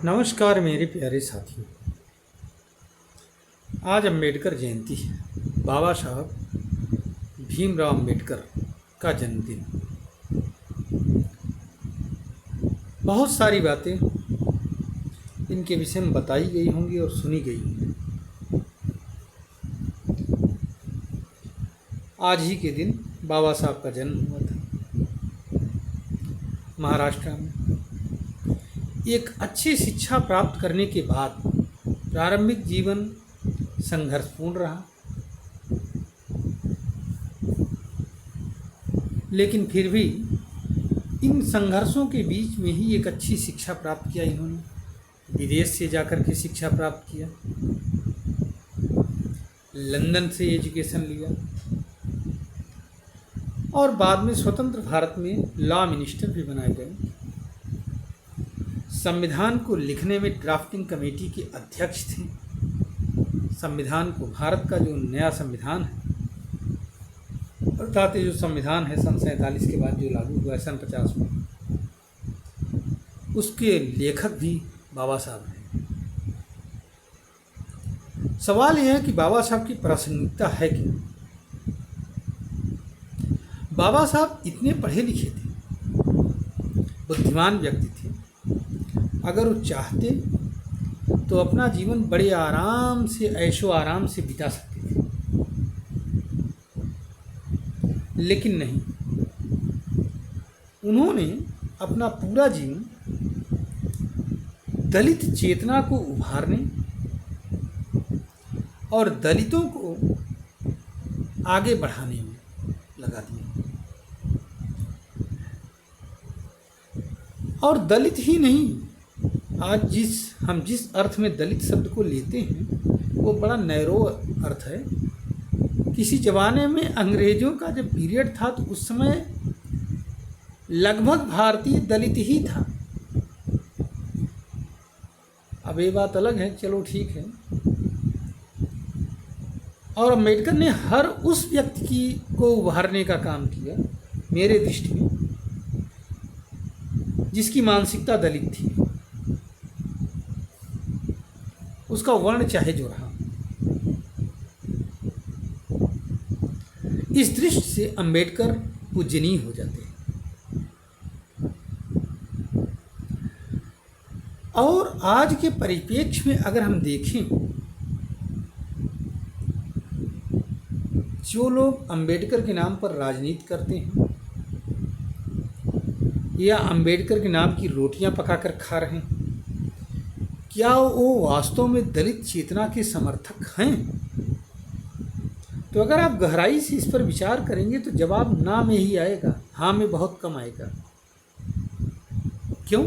नमस्कार मेरे प्यारे साथियों। आज अम्बेडकर जयंती है। बाबा साहब भीमराव अम्बेडकर का जन्मदिन। बहुत सारी बातें इनके विषय में बताई गई होंगी और सुनी गई होंगी। आज ही के दिन बाबा साहब का जन्म हुआ था महाराष्ट्र में। एक अच्छी शिक्षा प्राप्त करने के बाद प्रारंभिक जीवन संघर्षपूर्ण रहा, लेकिन फिर भी इन संघर्षों के बीच में ही एक अच्छी शिक्षा प्राप्त किया इन्होंने। विदेश से जाकर के शिक्षा प्राप्त किया, लंदन से एजुकेशन लिया और बाद में स्वतंत्र भारत में लॉ मिनिस्टर भी बनाए गए। संविधान को लिखने में ड्राफ्टिंग कमेटी के अध्यक्ष थे। संविधान को, भारत का जो नया संविधान है, अर्थात जो संविधान है सन 47 के बाद जो लागू हुआ है सन 50 में, उसके लेखक भी बाबा साहब हैं। सवाल यह है कि बाबा साहब की प्रासंगिकता है क्या। बाबा साहब इतने पढ़े लिखे थे, बुद्धिमान व्यक्ति थे। अगर वो चाहते तो अपना जीवन बड़े आराम से, ऐशो आराम से बिता सकते थे, लेकिन नहीं। उन्होंने अपना पूरा जीवन दलित चेतना को उभारने और दलितों को आगे बढ़ाने में लगा दिया। और दलित ही नहीं, आज हम जिस अर्थ में दलित शब्द को लेते हैं वो बड़ा नैरो अर्थ है। किसी ज़माने में अंग्रेज़ों का जब पीरियड था तो उस समय लगभग भारतीय दलित ही था। अब ये बात अलग है, चलो ठीक है। और अम्बेडकर ने हर उस व्यक्ति को उभारने का काम किया मेरे दृष्टि में जिसकी मानसिकता दलित थी, उसका वर्ण चाहे जो रहा। इस दृष्टि से अम्बेडकर पूजनीय हो जाते हैं। और आज के परिप्रेक्ष्य में अगर हम देखें, जो लोग अम्बेडकर के नाम पर राजनीति करते हैं या अम्बेडकर के नाम की रोटियां पकाकर खा रहे हैं, क्या वो वास्तव में दलित चेतना के समर्थक हैं? तो अगर आप गहराई से इस पर विचार करेंगे तो जवाब ना में ही आएगा, हाँ में बहुत कम आएगा। क्यों?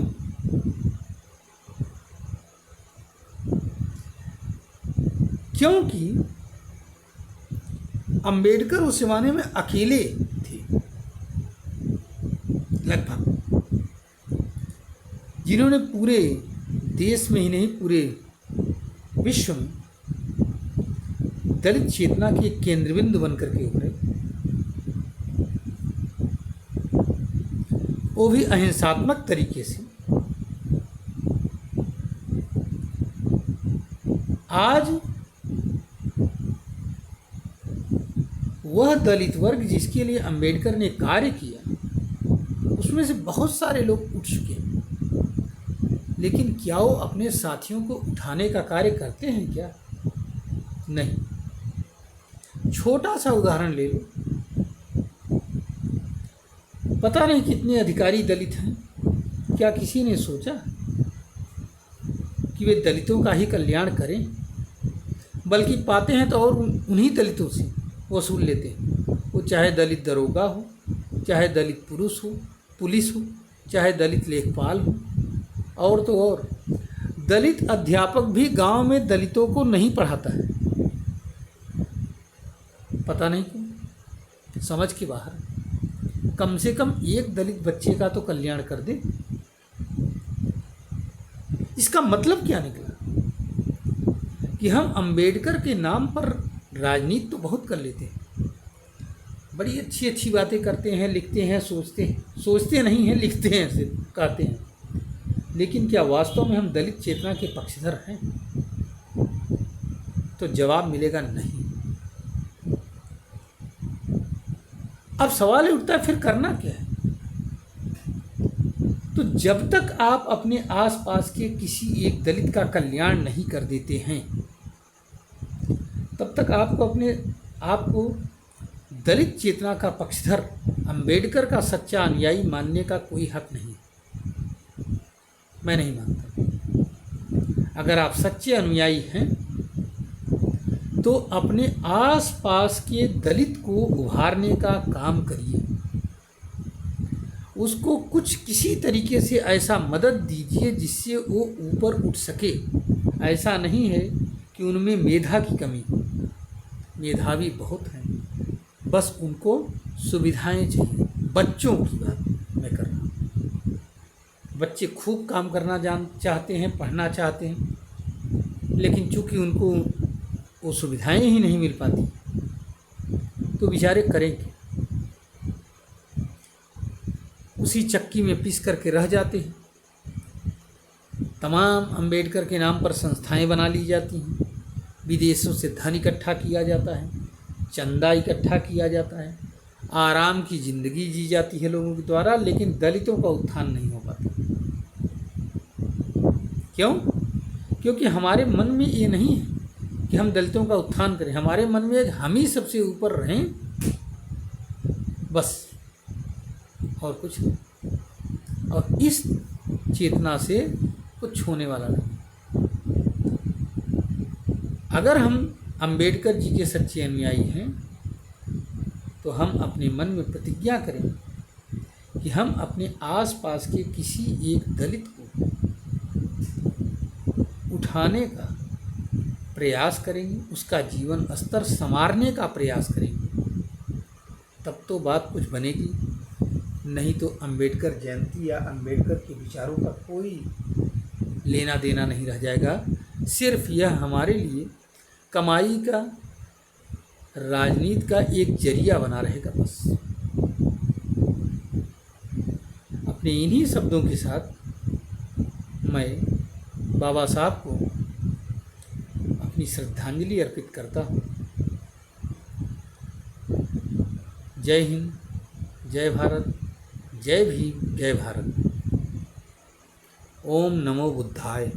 क्योंकि अम्बेडकर उस जमाने में अकेले थे लगभग, जिन्होंने पूरे देश में ही नहीं पूरे विश्व में दलित चेतना के केंद्र बिंदु बनकर के उभरे, वो भी अहिंसात्मक तरीके से। आज वह दलित वर्ग जिसके लिए अम्बेडकर ने कार्य किया, उसमें से बहुत सारे लोग उठ चुके हैं, लेकिन क्या वो अपने साथियों को उठाने का कार्य करते हैं क्या? नहीं। छोटा सा उदाहरण ले लो, पता नहीं कितने अधिकारी दलित हैं, क्या किसी ने सोचा कि वे दलितों का ही कल्याण करें? बल्कि पाते हैं तो और उन्हीं दलितों से वसूल लेते हैं। वो चाहे दलित दरोगा हो, चाहे दलित पुरुष हो, पुलिस हो, चाहे दलित लेखपाल हो, और तो और दलित अध्यापक भी गांव में दलितों को नहीं पढ़ाता है। पता नहीं क्यों, समझ के बाहर। कम से कम एक दलित बच्चे का तो कल्याण कर दे। इसका मतलब क्या निकला कि हम अंबेडकर के नाम पर राजनीति तो बहुत कर लेते हैं, बड़ी अच्छी अच्छी बातें करते हैं, लिखते हैं, सोचते नहीं हैं, लिखते हैं, सिर्फ कहते हैं, लेकिन क्या वास्तव में हम दलित चेतना के पक्षधर हैं? तो जवाब मिलेगा नहीं। अब सवाल उठता है फिर करना क्या है? तो जब तक आप अपने आसपास के किसी एक दलित का कल्याण नहीं कर देते हैं, तब तक आपको अपने आप को दलित चेतना का पक्षधर, अंबेडकर का सच्चा अनुयायी मानने का कोई हक नहीं। मैं नहीं मानता। अगर आप सच्चे अनुयायी हैं तो अपने आसपास के दलित को उभारने का काम करिए, उसको कुछ किसी तरीके से ऐसा मदद दीजिए जिससे वो ऊपर उठ सके। ऐसा नहीं है कि उनमें मेधा की कमी, मेधावी बहुत हैं, बस उनको सुविधाएं चाहिए। बच्चों की बात मैं कर रहा हूँ। बच्चे खूब काम करना चाहते हैं, पढ़ना चाहते हैं, लेकिन चूंकि उनको वो सुविधाएं ही नहीं मिल पाती तो बेचारे करेंगे, उसी चक्की में पिस करके रह जाते हैं। तमाम अंबेडकर के नाम पर संस्थाएं बना ली जाती हैं, विदेशों से धन इकट्ठा किया जाता है, चंदा इकट्ठा किया जाता है, आराम की ज़िंदगी जी जाती है लोगों के द्वारा, लेकिन दलितों का उत्थान नहीं हो पाता। क्यों? क्योंकि हमारे मन में ये नहीं है कि हम दलितों का उत्थान करें। हमारे मन में हम ही सबसे ऊपर रहें, बस, और कुछ नहीं। और इस चेतना से कुछ होने वाला नहीं। अगर हम अंबेडकर जी के सच्चे अनुयायी हैं तो हम अपने मन में प्रतिज्ञा करें कि हम अपने आसपास के किसी एक दलित को उठाने का प्रयास करेंगे, उसका जीवन स्तर संवारने का प्रयास करेंगे, तब तो बात कुछ बनेगी। नहीं तो अंबेडकर जयंती या अंबेडकर के विचारों का कोई लेना देना नहीं रह जाएगा। सिर्फ यह हमारे लिए कमाई का, राजनीति का एक जरिया बना रहेगा, बस। अपने इन्हीं शब्दों के साथ मैं बाबा साहब को अपनी श्रद्धांजलि अर्पित करता हूँ। जय हिंद, जय भारत, जय भीम, जय भारत। ओम नमो बुद्धाय।